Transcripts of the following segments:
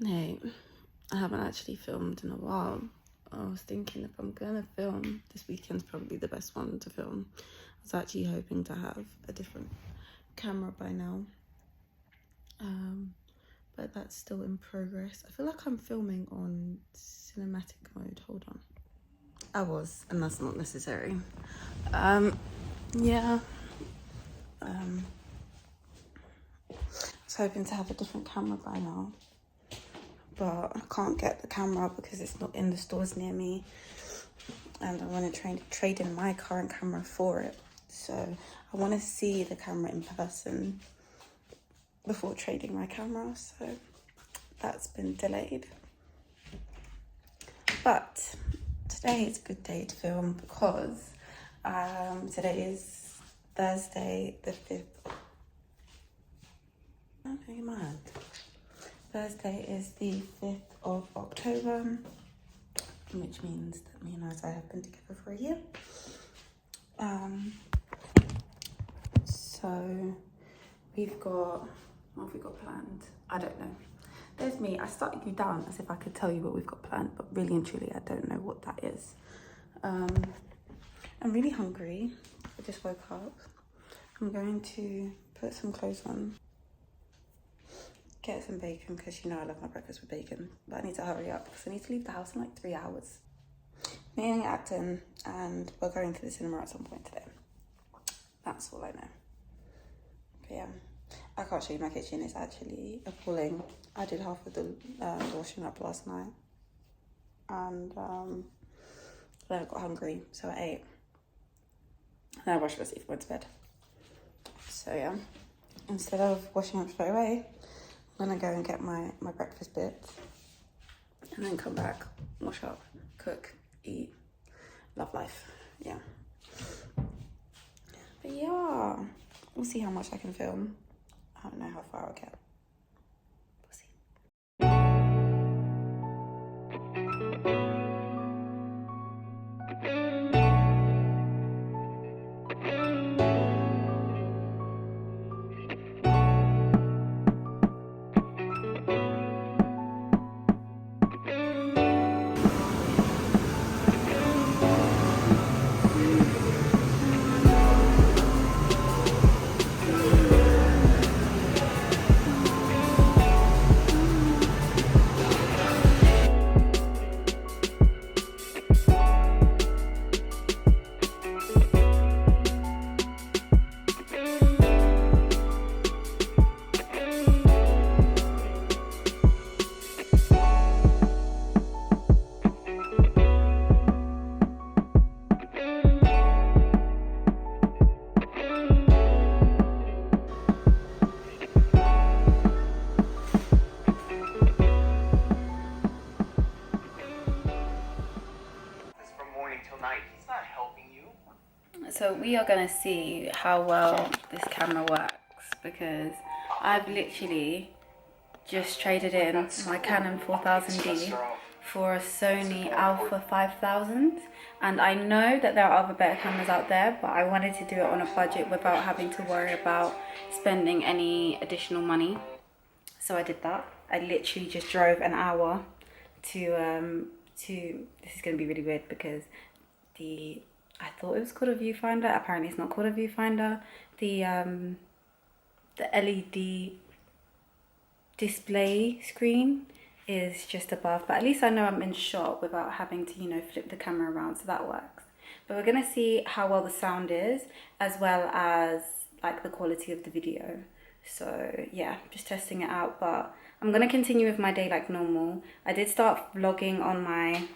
Hey, I haven't actually filmed in a while. I was thinking if I'm gonna film, this weekend's probably the best one to film. I was actually hoping to have a different camera by now. But that's still in progress. I feel like I'm filming on cinematic mode. Hold on. I was, and that's not necessary. Yeah. I was hoping to have a different camera by now, but I can't get the camera because it's not in the stores near me, and I want to trade in my current camera for it. So I want to see the camera in person before trading my camera, so that's been delayed. But today is a good day to film because today is Thursday the 5th. Thursday is the 5th of October, which means that me and Isaiah have been together for a year. So we've got, what have we got planned? I don't know. There's me. I started you down as if I could tell you what we've got planned, but really and truly, I don't know what that is. I'm really hungry. I just woke up. I'm going to put some clothes on, get some bacon, because you know I love my breakfast with bacon, but I need to hurry up because I need to leave the house in like 3 hours. Meeting at Acton, and we're going to the cinema at some point today. That's all I know. But yeah, I can't show you my kitchen. It's actually appalling. I did half of the washing up last night, and then I got hungry, so I ate. Then I brushed my teeth and went to bed. So yeah, instead of washing up straight away, I'm gonna go and get my breakfast bits, and then come back, wash up, cook, eat, love life. Yeah. But yeah, we'll see how much I can film. I don't know how far I'll get. We'll see. So we are going to see how well this camera works, because I've literally just traded in my Canon 4000D for a Sony Alpha 5000, and I know that there are other better cameras out there, but I wanted to do it on a budget without having to worry about spending any additional money. So I did that. I literally just drove an hour to this is going to be really weird because I thought it was called a viewfinder. Apparently it's not called a viewfinder. The LED display screen is just above, but at least I know I'm in shot without having to, you know, flip the camera around, so that works. But we're gonna see how well the sound is, as well as like the quality of the video. So yeah, just testing it out, but I'm gonna continue with my day like normal. I did start vlogging on my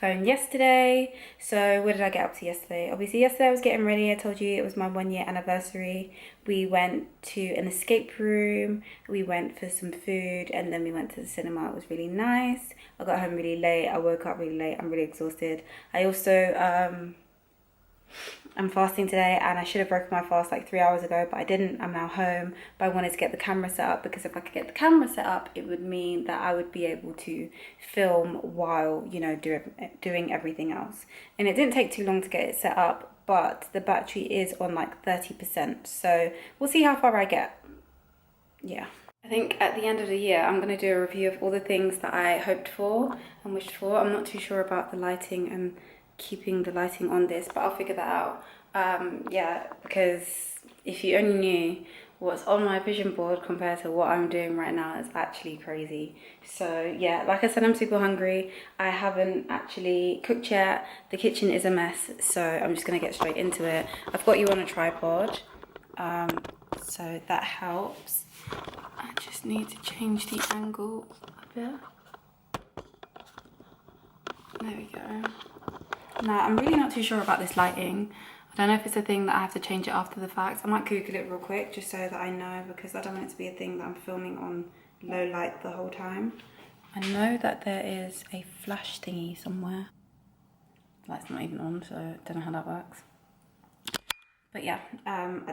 phone yesterday. So what did I get up to yesterday? Obviously yesterday I was getting ready. I told you it was my 1 year anniversary. We went to an escape room, we went for some food, and then we went to the cinema. It was really nice. I got home really late. I woke up really late. I'm really exhausted. I also I'm fasting today, and I should have broken my fast like 3 hours ago, but I didn't. I'm now home, but I wanted to get the camera set up, because if I could get the camera set up, it would mean that I would be able to film while, you know, doing everything else. And it didn't take too long to get it set up, but the battery is on like 30%, so we'll see how far I get. Yeah. I think at the end of the year, I'm going to do a review of all the things that I hoped for and wished for. I'm not too sure about the lighting and keeping the lighting on this, but I'll figure that out. Yeah, because if you only knew what's on my vision board compared to what I'm doing right now, it's actually crazy. So yeah, like I said, I'm super hungry. I haven't actually cooked yet. The kitchen is a mess, so I'm just going to get straight into it. I've got you on a tripod, so that helps. I just need to change the angle a bit. There we go. Now, I'm really not too sure about this lighting. I don't know if it's a thing that I have to change it after the fact. I might Google it real quick just so that I know, because I don't want it to be a thing that I'm filming on low light the whole time. I know that there is a flash thingy somewhere. The light's not even on, so I don't know how that works. But yeah,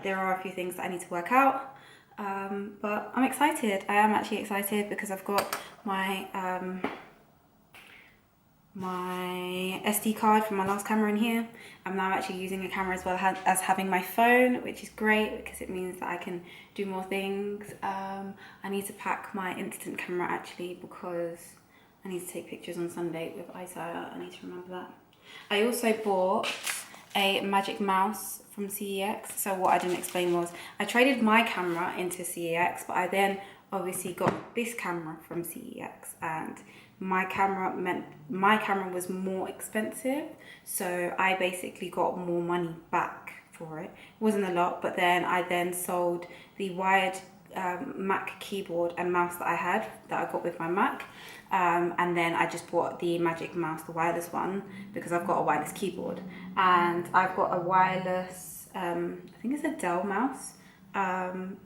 there are a few things that I need to work out. But I'm excited. I am actually excited because I've got my my SD card from my last camera in here. I'm now actually using a camera as well as having my phone, which is great because it means that I can do more things. I need to pack my instant camera actually because I need to take pictures on Sunday with Isaiah. I need to remember that. I also bought a magic mouse from CEX. So what I didn't explain was I traded my camera into CEX, but I then obviously got this camera from CEX, and my camera was more expensive, so I basically got more money back for it. It wasn't a lot, but then I sold the wired Mac keyboard and mouse that I got with my Mac, and then I just bought the magic mouse, the wireless one, because I've got a wireless keyboard, and I've got a wireless I think it's a Dell mouse,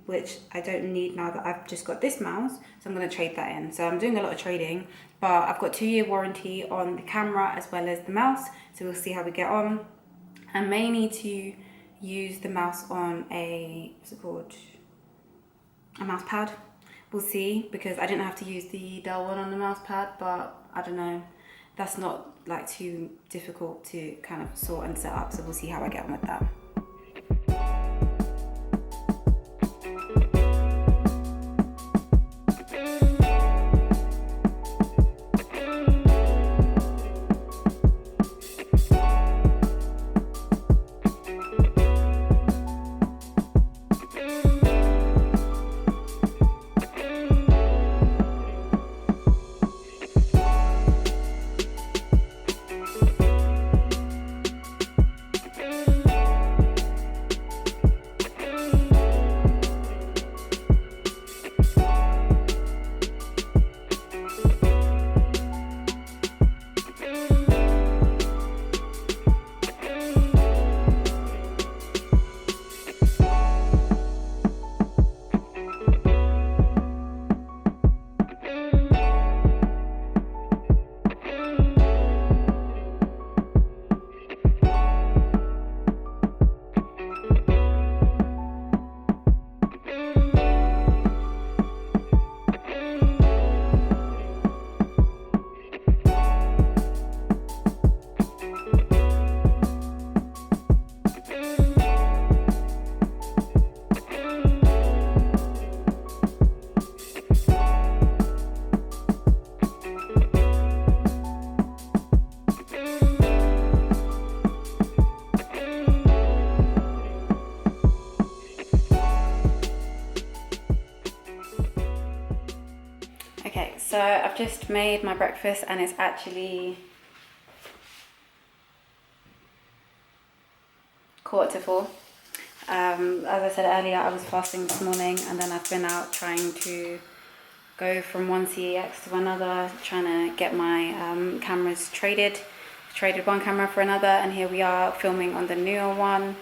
which I don't need now that I've just got this mouse, so I'm going to trade that in. So I'm doing a lot of trading, but I've got 2-year warranty on the camera as well as the mouse, so we'll see how we get on. I may need to use the mouse on a, what's it called, a mouse pad. We'll see, because I didn't have to use the Dell one on the mouse pad, but I don't know, that's not like too difficult to kind of sort and set up, so we'll see how I get on with that. Okay, so I've just made my breakfast and it's actually 4:45. As I said earlier, I was fasting this morning, and then I've been out trying to go from one CEX to another, trying to get my cameras traded one camera for another, and here we are filming on the newer one,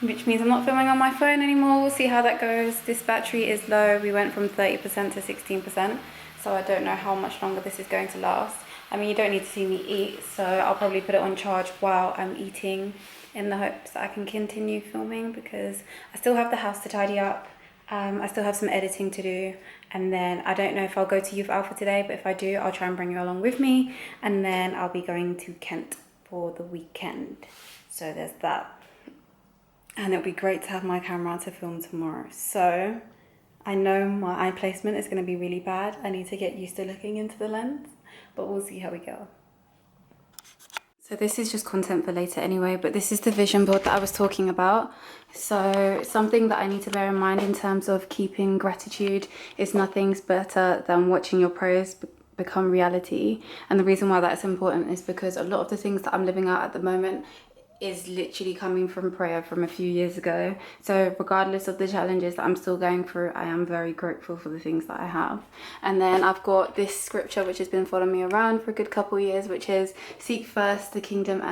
which means I'm not filming on my phone anymore. We'll see how that goes. This battery is low. We went from 30% to 16%, so I don't know how much longer this is going to last. I mean, you don't need to see me eat, so I'll probably put it on charge while I'm eating in the hopes that I can continue filming, because I still have the house to tidy up. I still have some editing to do, and then I don't know if I'll go to Youth Alpha today, but if I do, I'll try and bring you along with me, and then I'll be going to Kent for the weekend. So there's that. and it'll be great to have my camera to film tomorrow. So I know my eye placement is going to be really bad. I need to get used to looking into the lens, but we'll see how we go. So this is just content for later anyway, but this is the vision board that I was talking about. So something that I need to bear in mind in terms of keeping gratitude is nothing's better than watching your prayers become reality. And the reason why that's important is because a lot of the things that I'm living out at the moment is literally coming from prayer from a few years ago. So regardless of the challenges that I'm still going through, I am very grateful for the things that I have. And then I've got this scripture which has been following me around for a good couple of years, which is seek first the kingdom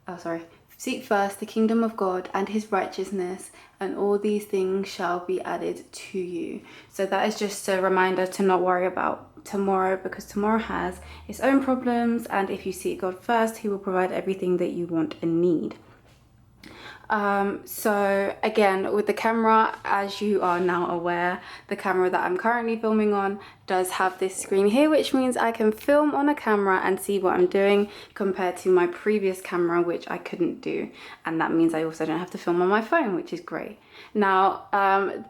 of God and his righteousness, and all these things shall be added to you. So that is just a reminder to not worry about tomorrow, because tomorrow has its own problems, and if you seek God first, he will provide everything that you want and need. So again, with the camera, as you are now aware, the camera that I'm currently filming on does have this screen here, which means I can film on a camera and see what I'm doing, compared to my previous camera, which I couldn't do. And that means I also don't have to film on my phone, which is great. Now,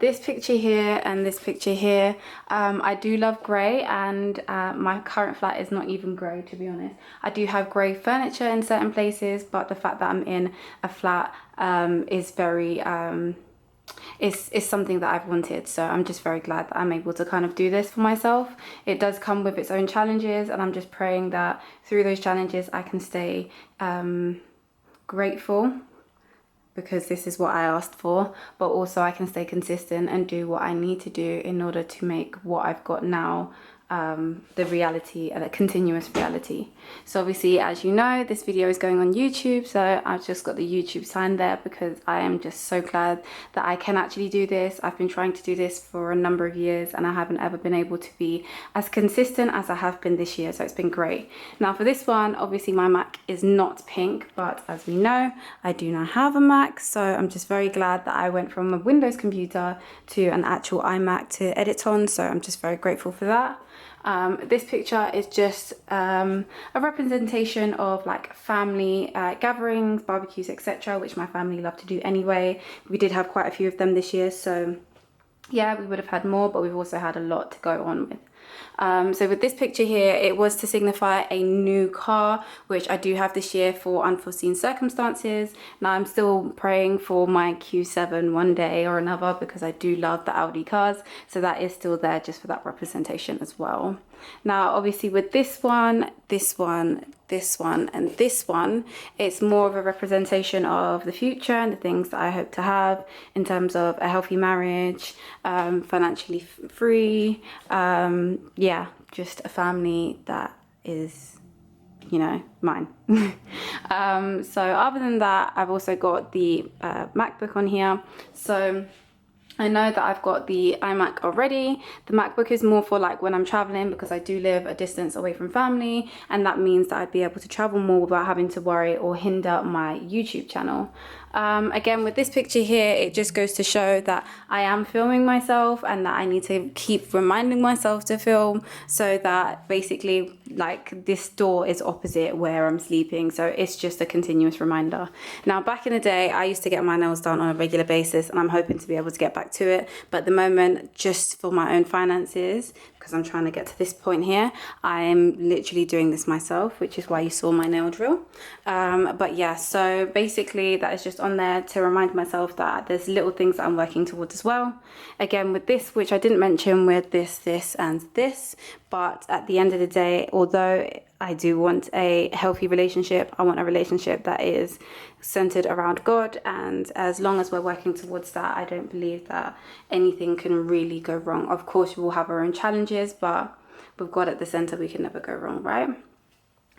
this picture here and this picture here, I do love grey, and my current flat is not even grey, to be honest. I do have grey furniture in certain places, but the fact that I'm in a flat is very is something that I've wanted. So I'm just very glad that I'm able to kind of do this for myself. It does come with its own challenges, and I'm just praying that through those challenges I can stay grateful, because this is what I asked for, but also I can stay consistent and do what I need to do in order to make what I've got now the reality, and a continuous reality. So obviously, as you know, this video is going on YouTube, so I've just got the YouTube sign there because I am just so glad that I can actually do this. I've been trying to do this for a number of years, and I haven't ever been able to be as consistent as I have been this year, so it's been great. Now for this one, obviously my Mac is not pink, but as we know, I do now have a Mac, so I'm just very glad that I went from a Windows computer to an actual iMac to edit on, so I'm just very grateful for that. This picture is just a representation of like family gatherings, barbecues, etc., which my family love to do anyway. We did have quite a few of them this year, so yeah, we would have had more, but we've also had a lot to go on with. So with this picture here, it was to signify a new car, which I do have this year for unforeseen circumstances. Now I'm still praying for my Q7 one day or another, because I do love the Audi cars, so that is still there just for that representation as well. Now obviously with this one, this one, this one and this one, it's more of a representation of the future and the things that I hope to have in terms of a healthy marriage, financially free, yeah, just a family that is, you know, mine. So other than that, I've also got the MacBook on here. So I know that I've got the iMac already. The MacBook is more for like when I'm traveling, because I do live a distance away from family, and that means that I'd be able to travel more without having to worry or hinder my YouTube channel. Again, with this picture here, it just goes to show that I am filming myself, and that I need to keep reminding myself to film, so that basically like this door is opposite where I'm sleeping, so it's just a continuous reminder. Now back in the day, I used to get my nails done on a regular basis, and I'm hoping to be able to get back to it, but at the moment, just for my own finances, because I'm trying to get to this point here, I'm literally doing this myself, which is why you saw my nail drill. But yeah, so basically that is just on there to remind myself that there's little things that I'm working towards as well. Again, with this, which I didn't mention, with this and this, but at the end of the day, although I do want a healthy relationship, I want a relationship that is centered around God, and as long as we're working towards that, I don't believe that anything can really go wrong. Of course, we will have our own challenges, but with God at the center, we can never go wrong, right?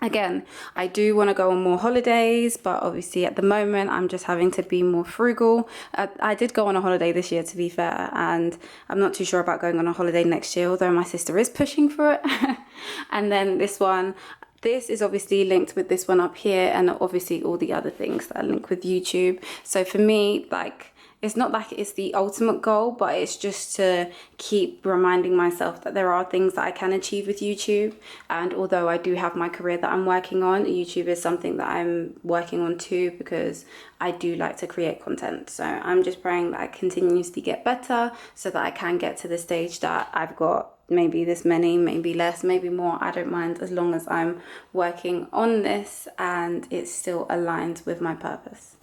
Again, I do want to go on more holidays, but obviously at the moment I'm just having to be more frugal. I did go on a holiday this year, to be fair, and I'm not too sure about going on a holiday next year, although my sister is pushing for it. And then this one, this is obviously linked with this one up here, and obviously all the other things that are linked with YouTube. So for me, like, it's not like it's the ultimate goal, but it's just to keep reminding myself that there are things that I can achieve with YouTube. And although I do have my career that I'm working on, YouTube is something that I'm working on too, because I do like to create content. So I'm just praying that I continuously get better so that I can get to the stage that I've got maybe this many, maybe less, maybe more. I don't mind, as long as I'm working on this and it still aligns with my purpose.